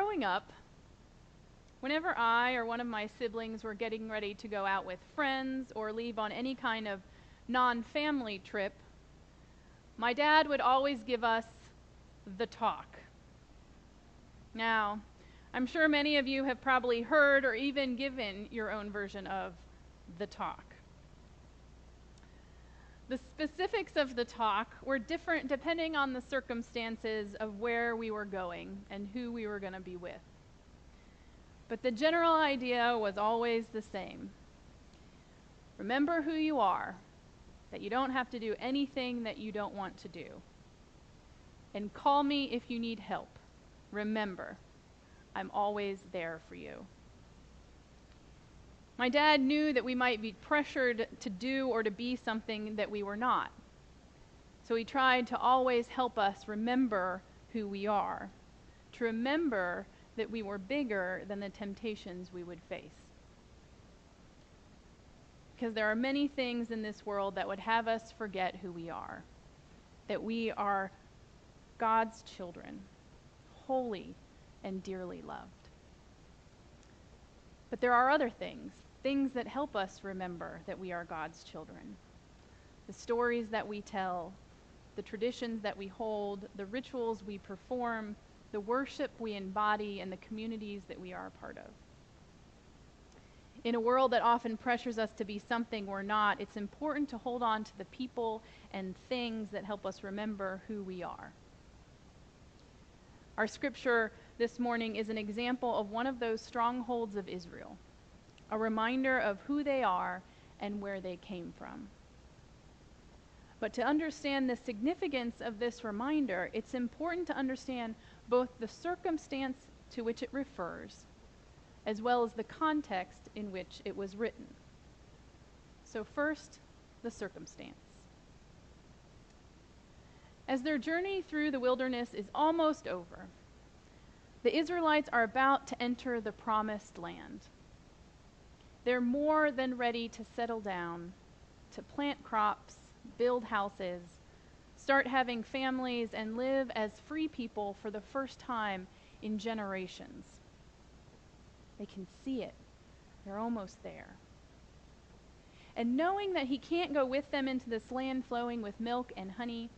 growing up, whenever I or one of my siblings were getting ready to go out with friends or leave on any kind of non-family trip, my dad would always give us the talk. Now, I'm sure many of you have probably heard or even given your own version of the talk. The specifics of the talk were different depending on the circumstances of where we were going and who we were going to be with. But the general idea was always the same. Remember who you are, that you don't have to do anything that you don't want to do. And call me if you need help. Remember, I'm always there for you. My dad knew that we might be pressured to do or to be something that we were not. So he tried to always help us remember who we are, to remember that we were bigger than the temptations we would face. Because there are many things in this world that would have us forget who we are, that we are God's children, holy and dearly loved. But there are other things that help us remember that we are God's children. The stories that we tell, the traditions that we hold, the rituals we perform, the worship we embody, and the communities that we are a part of. In a world that often pressures us to be something we're not, it's important to hold on to the people and things that help us remember who we are. Our scripture this morning is an example of one of those strongholds of Israel, a reminder of who they are and where they came from. But to understand the significance of this reminder, it's important to understand both the circumstance to which it refers, as well as the context in which it was written. So first, the circumstance. As their journey through the wilderness is almost over, the Israelites are about to enter the promised land. They're more than ready to settle down, to plant crops, build houses, start having families, and live as free people for the first time in generations. They can see it. They're almost there. And knowing that he can't go with them into this land flowing with milk and honey,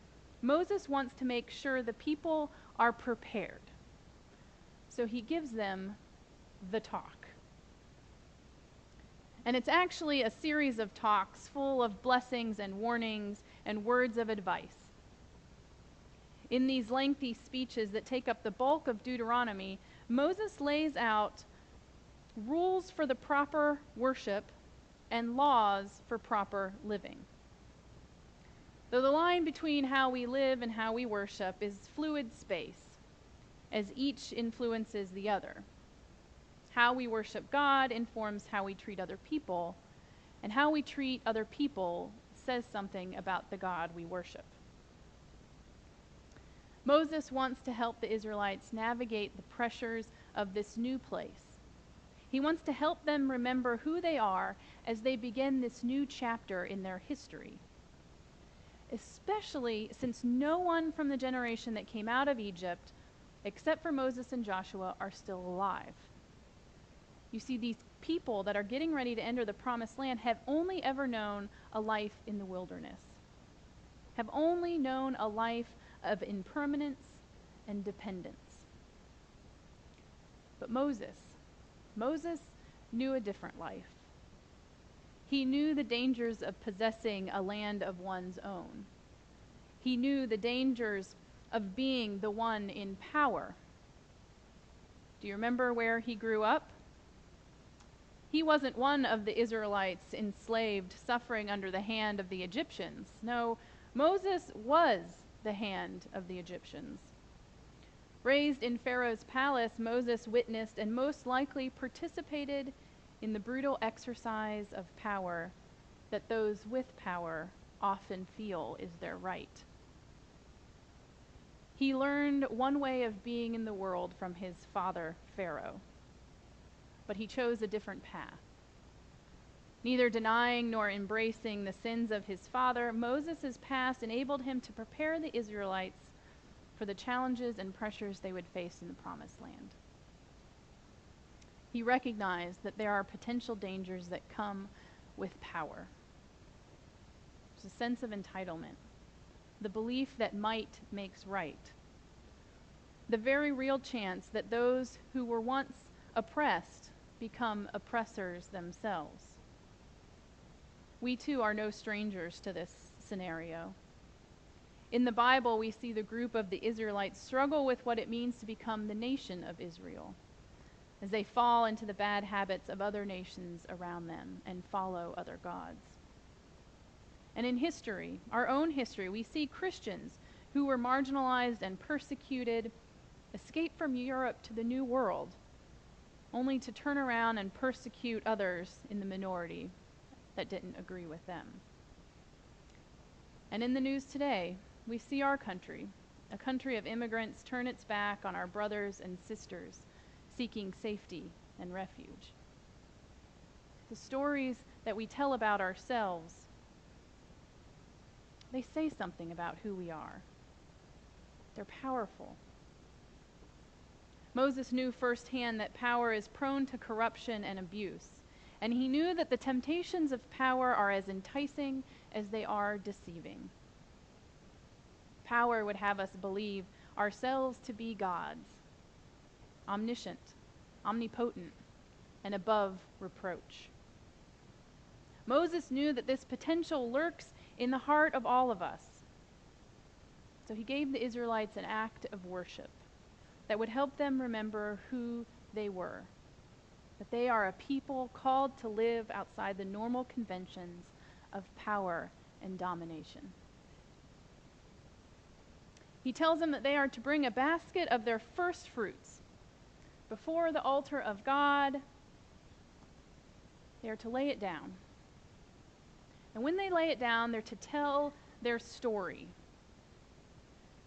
Moses wants to make sure the people are prepared. So he gives them the talk. And it's actually a series of talks full of blessings and warnings and words of advice. In these lengthy speeches that take up the bulk of Deuteronomy, Moses lays out rules for the proper worship and laws for proper living. Though the line between how we live and how we worship is fluid space, as each influences the other. How we worship God informs how we treat other people, and how we treat other people says something about the God we worship. Moses wants to help the Israelites navigate the pressures of this new place. He wants to help them remember who they are as they begin this new chapter in their history, especially since no one from the generation that came out of Egypt, except for Moses and Joshua, are still alive. You see, these people that are getting ready to enter the promised land have only ever known a life in the wilderness, have only known a life of impermanence and dependence. But Moses knew a different life. He knew the dangers of possessing a land of one's own. He knew the dangers of being the one in power. Do you remember where he grew up? He wasn't one of the Israelites enslaved, suffering under the hand of the Egyptians. No, Moses was the hand of the Egyptians. Raised in Pharaoh's palace, Moses witnessed and most likely participated in the brutal exercise of power that those with power often feel is their right. He learned one way of being in the world from his father, Pharaoh, but he chose a different path. Neither denying nor embracing the sins of his father, Moses' past enabled him to prepare the Israelites for the challenges and pressures they would face in the promised land. He recognized that there are potential dangers that come with power. There's a sense of entitlement, the belief that might makes right, the very real chance that those who were once oppressed become oppressors themselves. We too are no strangers to this scenario. In the Bible, we see the group of the Israelites struggle with what it means to become the nation of Israel, as they fall into the bad habits of other nations around them and follow other gods. And in history, our own history, we see Christians who were marginalized and persecuted escape from Europe to the New World, only to turn around and persecute others in the minority that didn't agree with them. And in the news today, we see our country, a country of immigrants, turn its back on our brothers and sisters seeking safety and refuge. The stories that we tell about ourselves, they say something about who we are. They're powerful. Moses knew firsthand that power is prone to corruption and abuse, and he knew that the temptations of power are as enticing as they are deceiving. Power would have us believe ourselves to be gods, omniscient, omnipotent, and above reproach. Moses knew that this potential lurks in the heart of all of us. So he gave the Israelites an act of worship that would help them remember who they were, that they are a people called to live outside the normal conventions of power and domination. He tells them that they are to bring a basket of their first fruits before the altar of God. They are to lay it down. And when they lay it down, they're to tell their story.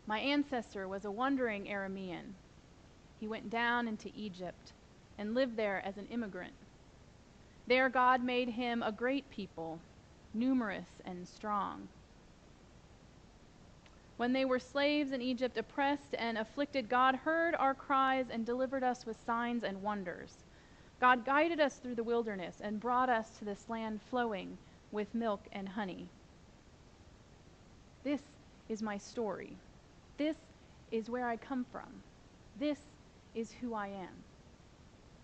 My ancestor was a wandering Aramean. He went down into Egypt and lived there as an immigrant. There God made him a great people, numerous and strong. When they were slaves in Egypt, oppressed and afflicted, God heard our cries and delivered us with signs and wonders. God guided us through the wilderness and brought us to this land flowing with milk and honey. This is my story. This is where I come from. This is who I am.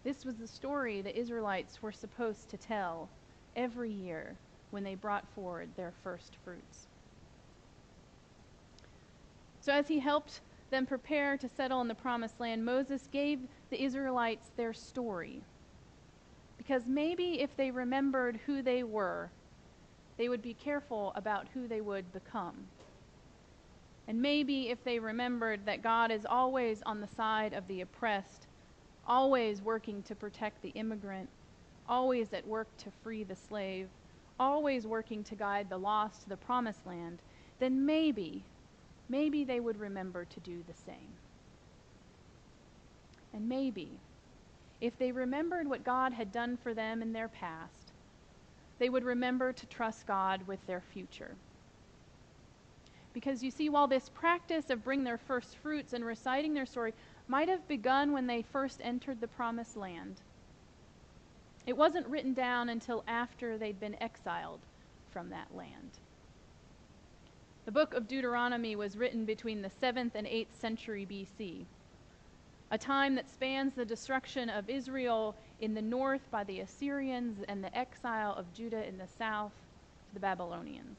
This was the story the Israelites were supposed to tell every year when they brought forward their first fruits. So as he helped them prepare to settle in the promised land, Moses gave the Israelites their story. Because maybe if they remembered who they were, they would be careful about who they would become. And maybe if they remembered that God is always on the side of the oppressed, always working to protect the immigrant, always at work to free the slave, always working to guide the lost to the promised land, then maybe they would remember to do the same. And maybe, if they remembered what God had done for them in their past, they would remember to trust God with their future. Because you see, while this practice of bringing their first fruits and reciting their story might have begun when they first entered the promised land, it wasn't written down until after they'd been exiled from that land. The book of Deuteronomy was written between the 7th and 8th century BC, a time that spans the destruction of Israel in the north by the Assyrians and the exile of Judah in the south to the Babylonians.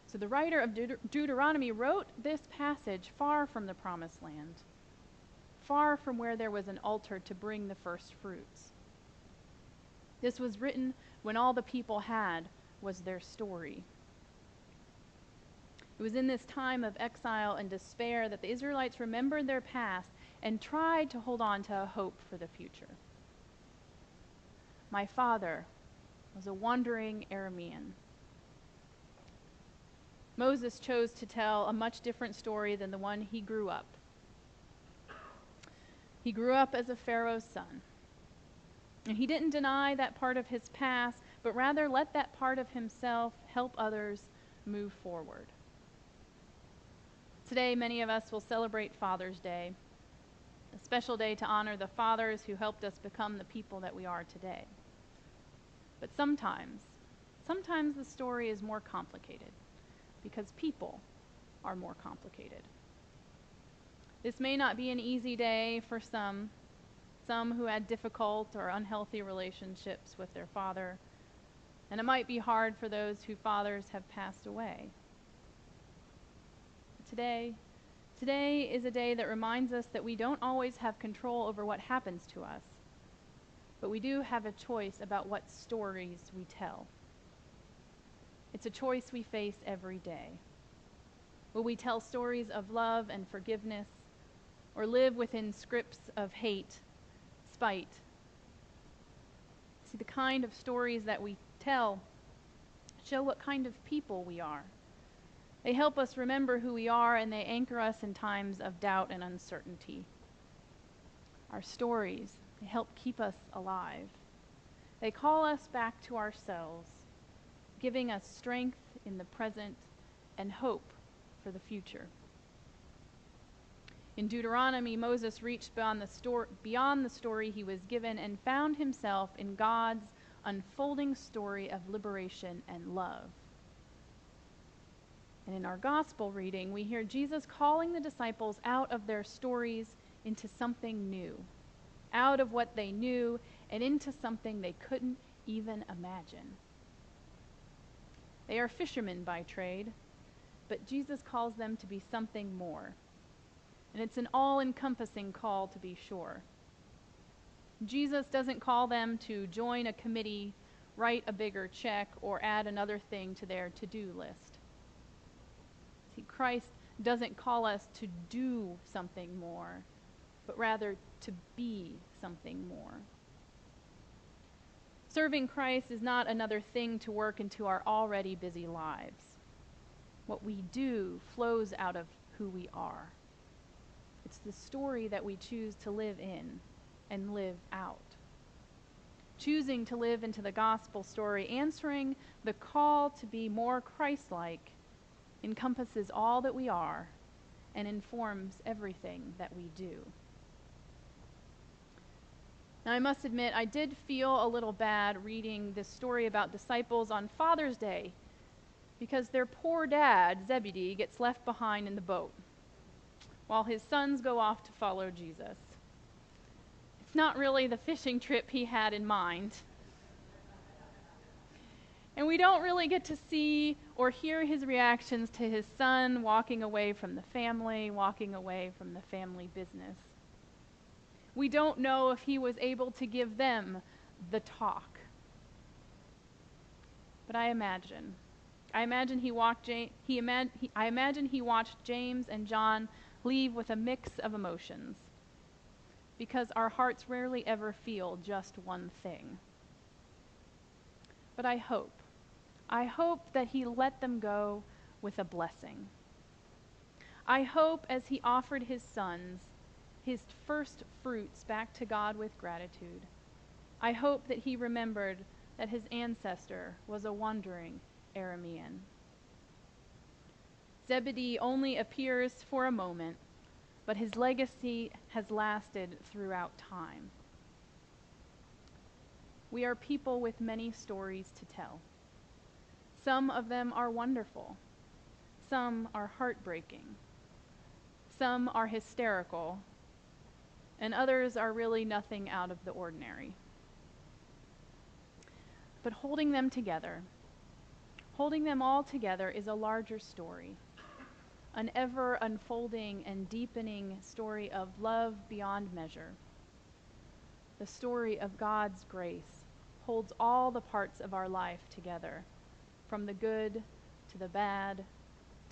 So the writer of Deuteronomy wrote this passage far from the promised land, far from where there was an altar to bring the first fruits. This was written when all the people had was their story. It was in this time of exile and despair that the Israelites remembered their past and tried to hold on to a hope for the future. My father was a wandering Aramean. Moses chose to tell a much different story than the one he grew up. He grew up as a Pharaoh's son. And he didn't deny that part of his past, but rather let that part of himself help others move forward. Today, many of us will celebrate Father's Day. a special day to honor the fathers who helped us become the people that we are today. But sometimes the story is more complicated because people are more complicated. This may not be an easy day for some who had difficult or unhealthy relationships with their father, and it might be hard for those whose fathers have passed away. Today is a day that reminds us that we don't always have control over what happens to us, but we do have a choice about what stories we tell. It's a choice we face every day. Will we tell stories of love and forgiveness, or live within scripts of hate, spite? See, the kind of stories that we tell show what kind of people we are. They help us remember who we are, and they anchor us in times of doubt and uncertainty. Our stories, they help keep us alive. They call us back to ourselves, giving us strength in the present and hope for the future. In Deuteronomy, Moses reached beyond the story he was given and found himself in God's unfolding story of liberation and love. And in our gospel reading, we hear Jesus calling the disciples out of their stories into something new, out of what they knew and into something they couldn't even imagine. They are fishermen by trade, but Jesus calls them to be something more. And it's an all-encompassing call, to be sure. Jesus doesn't call them to join a committee, write a bigger check, or add another thing to their to-do list. See, Christ doesn't call us to do something more, but rather to be something more. Serving Christ is not another thing to work into our already busy lives. What we do flows out of who we are. It's the story that we choose to live in and live out. Choosing to live into the gospel story, answering the call to be more Christ-like, encompasses all that we are and informs everything that we do. Now, I must admit, I did feel a little bad reading this story about disciples on Father's Day because their poor dad, Zebedee, gets left behind in the boat while his sons go off to follow Jesus. It's not really the fishing trip he had in mind. And we don't really get to see or hear his reactions to his son walking away from the family business. We don't know if he was able to give them the talk. But I imagine he watched James and John leave with a mix of emotions, because our hearts rarely ever feel just one thing. But I hope that he let them go with a blessing. I hope, as he offered his sons his first fruits back to God with gratitude, I hope that he remembered that his ancestor was a wandering Aramean. Zebedee only appears for a moment, but his legacy has lasted throughout time. We are people with many stories to tell. Some of them are wonderful. Some are heartbreaking. Some are hysterical. And others are really nothing out of the ordinary. But holding them all together is a larger story, an ever unfolding and deepening story of love beyond measure. The story of God's grace holds all the parts of our life together, from the good to the bad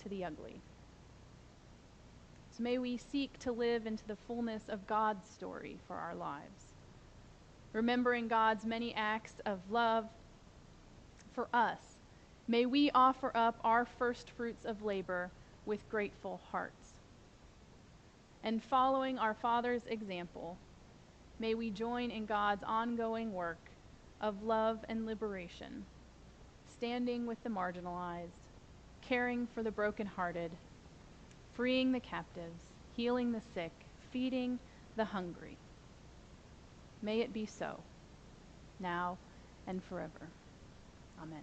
to the ugly. So may we seek to live into the fullness of God's story for our lives, remembering God's many acts of love for us. May we offer up our first fruits of labor with grateful hearts. And following our Father's example, may we join in God's ongoing work of love and liberation, standing with the marginalized, caring for the brokenhearted, freeing the captives, healing the sick, feeding the hungry. May it be so, now and forever. Amen.